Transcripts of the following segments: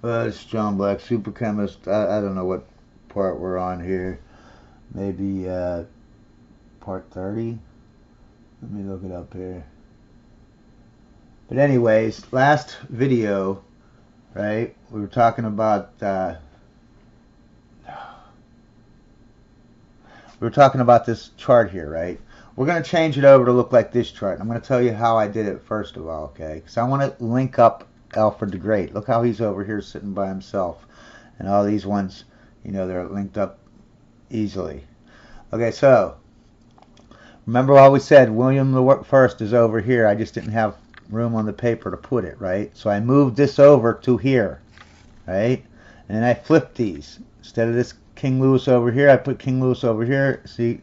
It's John Black, super chemist. I don't know what part we're on here. Maybe part 30. Let me look it up here. But anyways, last video, right? We were talking about this chart here, right? We're going to change it over to look like this chart. I'm going to tell you how I did it first of all, okay? Because I want to link up Alfred the Great. Look how he's over here sitting by himself. And all these ones, you know, they're linked up easily. Okay, so remember what we said, William the First is over here. I just didn't have room on the paper to put it, right? So I moved this over to here, right? And then I flipped these. Instead of this King Louis over here, I put King Louis over here. See,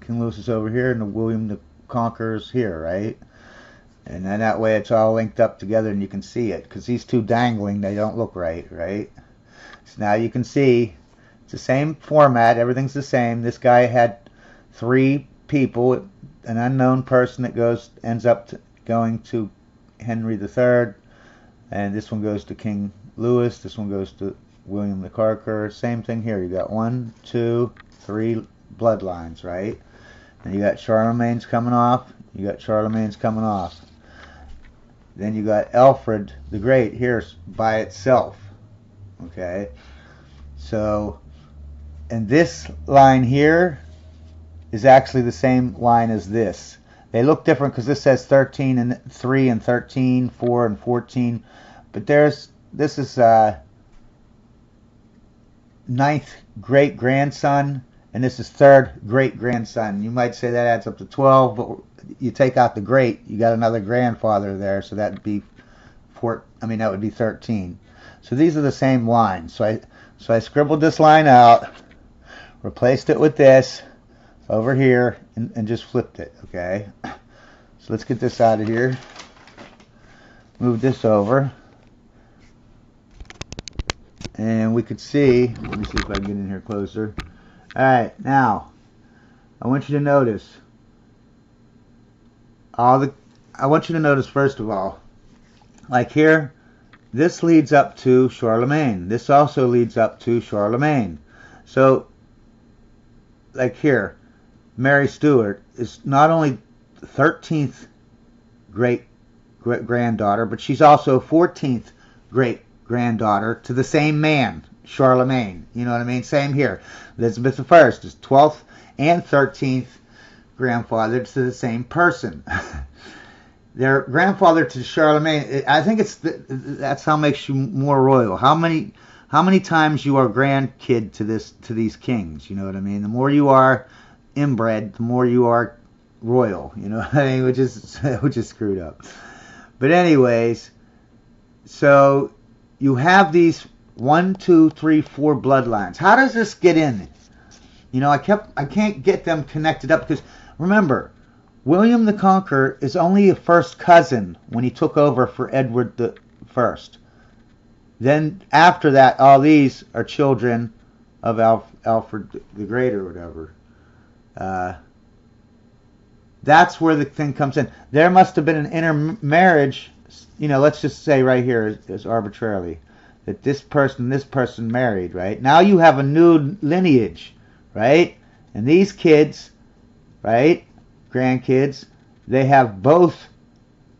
King Louis is over here, and the William the Conqueror's here, right? And then that way it's all linked up together and you can see it. Because these two dangling, they don't look right, right? So now you can see it's the same format. Everything's the same. This guy had 3 people. An unknown person that ends up going to Henry III. And this one goes to King Louis. This one goes to William the Conqueror. Same thing here. You got 1, 2, 3 bloodlines, right? And you got Charlemagne's coming off. You got Charlemagne's coming off. Then you got Alfred the Great here by itself. Okay? So, and this line here is actually the same line as this. They look different because this says 13 and 3 and 13, 4 and 14. But this is 9th great-grandson. And this is 3rd great-grandson. You might say that adds up to 12, but you take out the great, you got another grandfather there, so that would be that would be 13. So these are the same lines. So I scribbled this line out, replaced it with this over here, and just flipped it, okay? So let's get this out of here. Move this over. And we could see, let me see if I can get in here closer. Alright, now, I want you to notice first of all, like here, this leads up to Charlemagne. This also leads up to Charlemagne. So, like here, Mary Stuart is not only 13th great-granddaughter, but she's also 14th great-granddaughter to the same man, Charlemagne. You know what I mean? Same here. Elizabeth I is 12th and 13th grandfather to the same person. Their grandfather to Charlemagne, I think that's how makes you more royal. How many times you are grandkid to these kings? You know what I mean? The more you are inbred, the more you are royal. You know what I mean? Which is screwed up. But anyways, so you have these 1, 2, 3, 4 bloodlines. How does this get in? You know, I can't get them connected up because remember, William the Conqueror is only a first cousin when he took over for Edward the First. Then after that, all these are children of Alfred the Great or whatever. That's where the thing comes in. There must have been an intermarriage. You know, let's just say right here is arbitrarily that this person married, right? Now you have a new lineage, right? And these kids, right, grandkids, they have both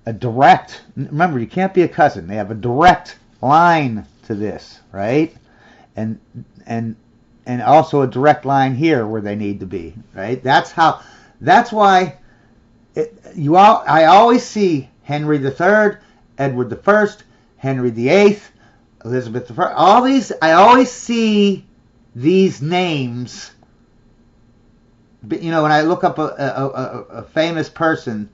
a direct, remember, you can't be a cousin. They have a direct line to this, right? And also a direct line here where they need to be, right? That's why I always see Henry III, Edward the First, Henry VIII, Elizabeth I. All these, I always see these names. You know, when I look up a famous person,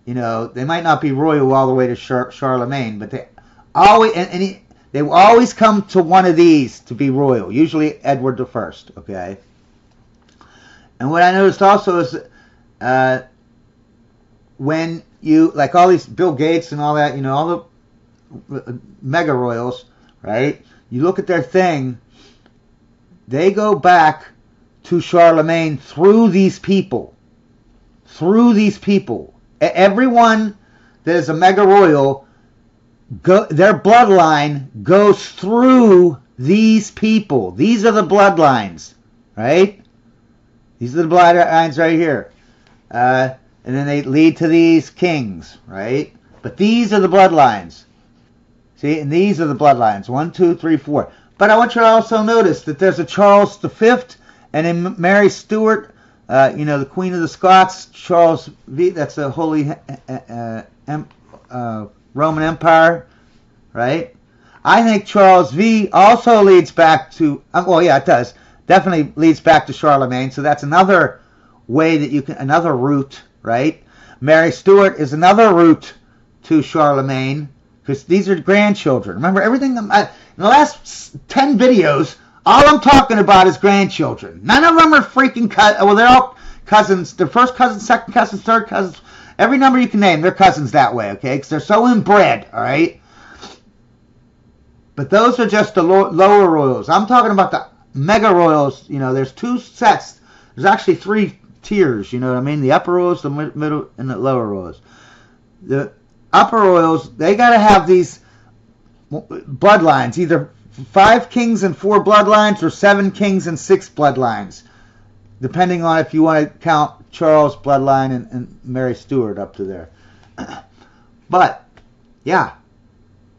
you know, they might not be royal all the way to Charlemagne, but they always they will always come to one of these to be royal. Usually Edward I. Okay. And what I noticed also is when you, like all these Bill Gates and all that, you know, all the mega royals, right? You look at their thing, they go back to Charlemagne through these people. Through these people. Everyone that is a mega royal their bloodline goes through these people. These are the bloodlines, right? These are the bloodlines right here. And then they lead to these kings, right? But these are the bloodlines. See, and these are the bloodlines. 1, 2, 3, 4. But I want you to also notice that there's a Charles V, and then Mary Stuart, the Queen of the Scots, Charles V, that's the Holy Roman Empire, right? I think Charles V also leads back to, well, yeah, it does. Definitely leads back to Charlemagne, so that's another way that you can, another route, right? Mary Stuart is another route to Charlemagne, because these are grandchildren. Remember, everything in the last 10 videos, all I'm talking about is grandchildren. None of them are freaking cousins. Well, they're all cousins. They're first cousins, second cousins, third cousins. Every number you can name, they're cousins that way, okay? Because they're so inbred, all right? But those are just the lower royals. I'm talking about the mega royals. There's 2 sets. There's actually 3 tiers, you know what I mean? The upper royals, the middle, and the lower royals. The upper royals, they got to have these bloodlines, either 5 kings and 4 bloodlines or 7 kings and 6 bloodlines, depending on if you want to count Charles' bloodline and Mary Stuart up to there. But, yeah,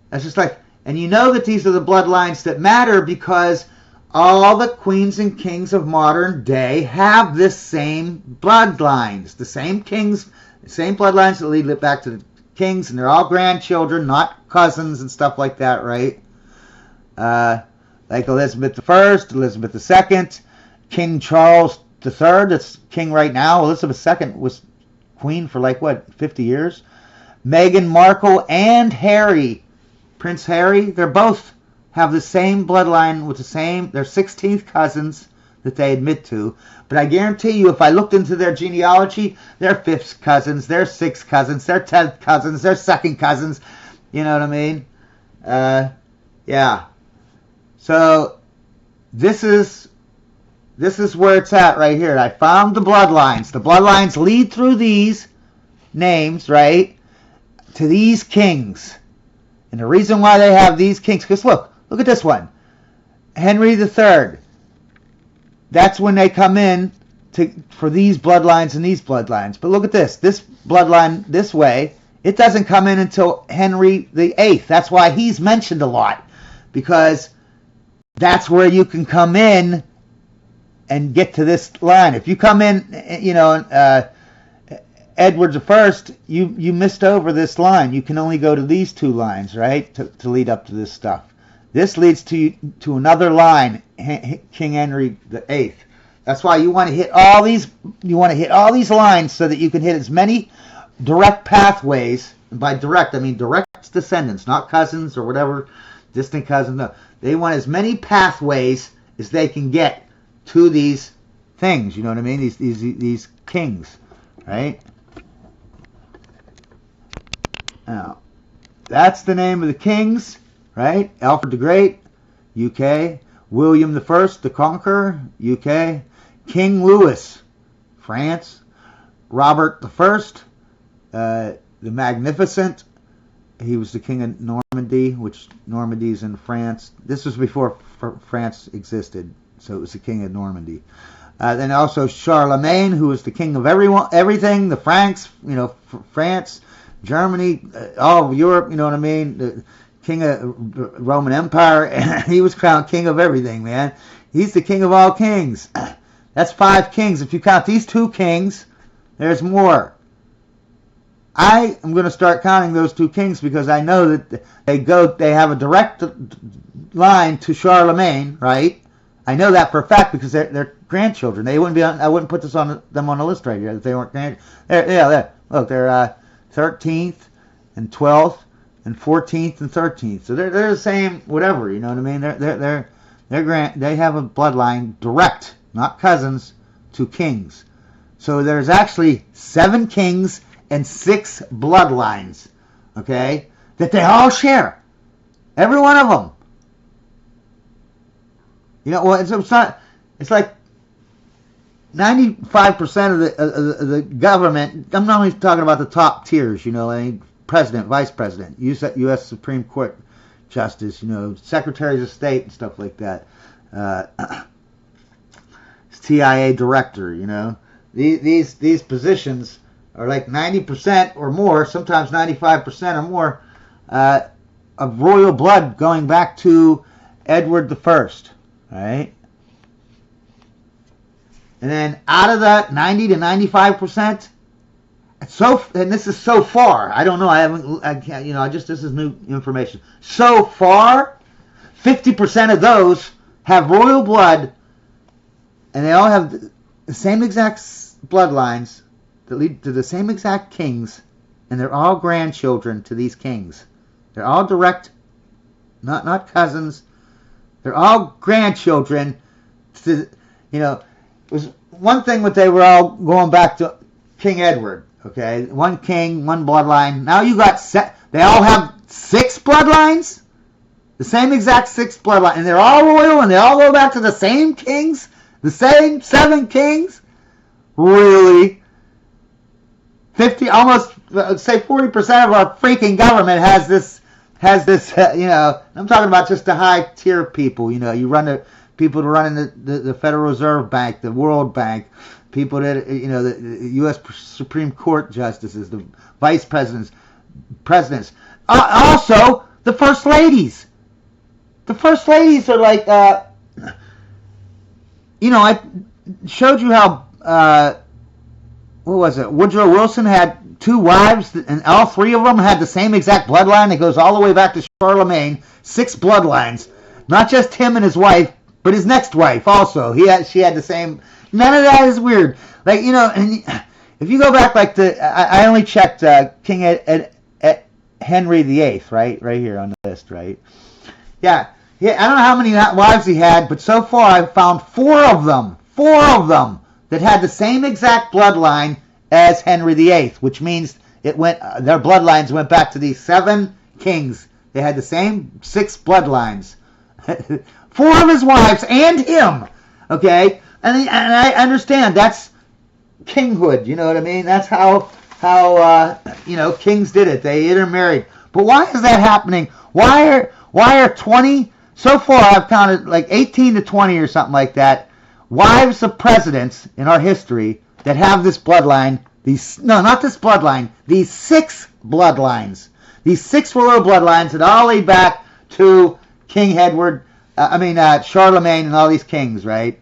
that's just like, and you know that these are the bloodlines that matter because all the queens and kings of modern day have this same bloodlines, the same kings, the same bloodlines that lead back to the kings, and they're all grandchildren, not cousins and stuff like that, right? Like Elizabeth I, Elizabeth II, King Charles III, that's king right now. Elizabeth II was queen for 50 years. Meghan Markle and Harry, Prince Harry, they're both have the same bloodline with they're 16th cousins that they admit to. But I guarantee you, if I looked into their genealogy, they're 5th cousins, they're 6th cousins, they're 10th cousins, they're 2nd cousins. You know what I mean? Yeah. So this is where it's at right here. I found the bloodlines. The bloodlines lead through these names, right, to these kings. And the reason why they have these kings, because look at this one. Henry III. That's when they come in for these bloodlines and these bloodlines. But look at this. This bloodline this way, it doesn't come in until Henry VIII. That's why he's mentioned a lot. Because that's where you can come in and get to this line. If you come in, Edward I, you missed over this line. You can only go to these 2 lines, right, to lead up to this stuff. This leads to another line, King Henry VIII. That's why you want to hit all these. You want to hit all these lines so that you can hit as many direct pathways. And by direct, I mean direct descendants, not cousins or whatever, distant cousins. No, they want as many pathways as they can get to these things. You know what I mean? These kings, right? Now, that's the name of the kings, right? Alfred the Great, UK. William I the Conqueror, UK. King Louis, France. Robert I, the Magnificent. He was the king of Normandy, which Normandy's in France. This was before France existed, so it was the king of Normandy. Then also Charlemagne, who was the king of everything, the Franks, France, Germany, all of Europe, you know what I mean? The king of Roman Empire. He was crowned king of everything, man. He's the king of all kings. That's 5 kings. If you count these 2 kings, there's more. I am going to start counting those 2 kings because I know that they have a direct line to Charlemagne, right? I know that for a fact because they're grandchildren. They wouldn't be I wouldn't put them on a list right here if they weren't grandchildren. Look, they're 13th and 12th and 14th and 13th. So they're the same whatever, you know what I mean? They have a bloodline direct, not cousins, to kings. So there's actually 7 kings and 6 bloodlines, okay, that they all share. Every one of them. Well, it's like 95% of the government. I'm not only talking about the top tiers, president, vice president, U.S. Supreme Court justice, secretaries of state and stuff like that. TIA director, these positions are like 90% or more, sometimes 95% or more of royal blood going back to Edward I, right? And then out of that 90 to 95%, and this is so far, I don't know, this is new information. So far, 50% of those have royal blood, and they all have the same exact bloodlines that lead to the same exact kings, and they're all grandchildren to these kings. They're all direct, not cousins. They're all grandchildren to, it was one thing that they were all going back to King Edward, okay? One king, one bloodline. Now you got, they all have 6 bloodlines? The same exact 6 bloodlines. And they're all royal, and they all go back to the same kings? The same 7 kings? Really? 50, almost, say 40% of our freaking government has this, I'm talking about just the high tier people, you run the people to run in the Federal Reserve Bank, the World Bank, people that, the U.S. Supreme Court justices, the vice presidents, also the first ladies. The first ladies are like, I showed you how, what was it? Woodrow Wilson had 2 wives, and all 3 of them had the same exact bloodline that goes all the way back to Charlemagne. 6 bloodlines. Not just him and his wife, but his next wife also. She had the same. None of that is weird. Like, and if you go back like I only checked King Henry VIII, right here on the list, right? Yeah, I don't know how many wives he had, but so far I've found 4 of them that had the same exact bloodline as Henry VIII, which means their bloodlines went back to these 7 kings. They had the same 6 bloodlines. 4 of his wives and him, okay? And I understand that's kinghood, you know what I mean? That's how kings did it. They intermarried. But why is that happening? Why are 20, so far I've counted like 18 to 20 or something like that, wives of presidents in our history that have this bloodline, these 6 bloodlines. These 6 royal bloodlines that all lead back to King Edward, Charlemagne and all these kings, right?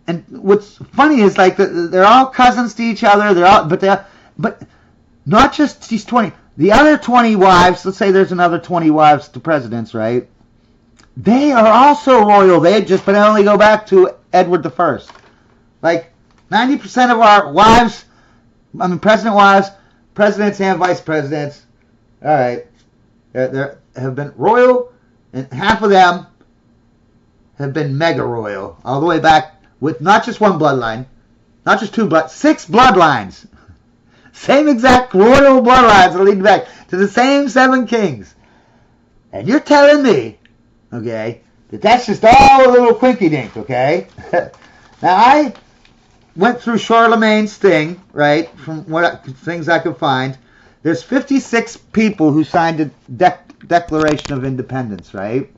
and what's funny is like they're all cousins to each other. But not just these 20. The other 20 wives, let's say there's another 20 wives to presidents, right? They are also royal. But only go back to Edward I. Like 90% of our wives, president wives, presidents and vice presidents, all right, there have been royal, and half of them have been mega royal, all the way back with not just one bloodline, not just 2 6 bloodlines. Same exact royal bloodlines that lead back to the same 7 kings. And you're telling me, okay, that's just all a little quinky-dink, okay? Now, I went through Charlemagne's thing, right, from things I could find. There's 56 people who signed the Declaration of Independence, right?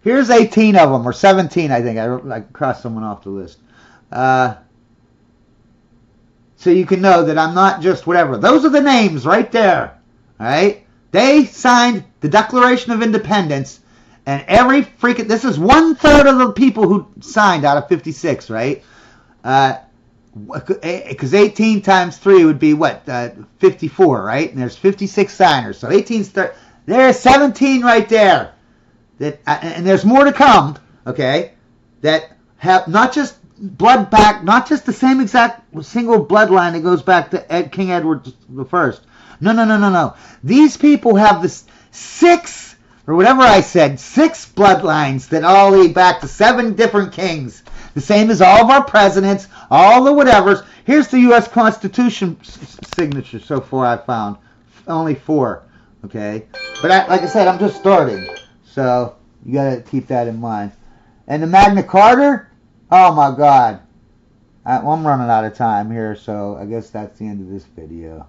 Here's 18 of them, or 17, I think. I crossed someone off the list. So you can know that I'm not just whatever. Those are the names right there, all right? They signed the Declaration of Independence, and this is 1/3 of the people who signed out of 56, right? Because 18 times 3 would be what? 54, right? And there's 56 signers. So 18's there's 17 right there. And there's more to come, okay? That have not just blood back, not just the same exact single bloodline that goes back to King Edward I. No. These people have this 6, or whatever I said, 6 bloodlines that all lead back to 7 different kings. The same as all of our presidents, all the whatevers. Here's the U.S. Constitution signature so far I found. Only 4, okay? But like I said, I'm just starting. So you got to keep that in mind. And the Magna Carta, oh my God. I'm running out of time here, so I guess that's the end of this video.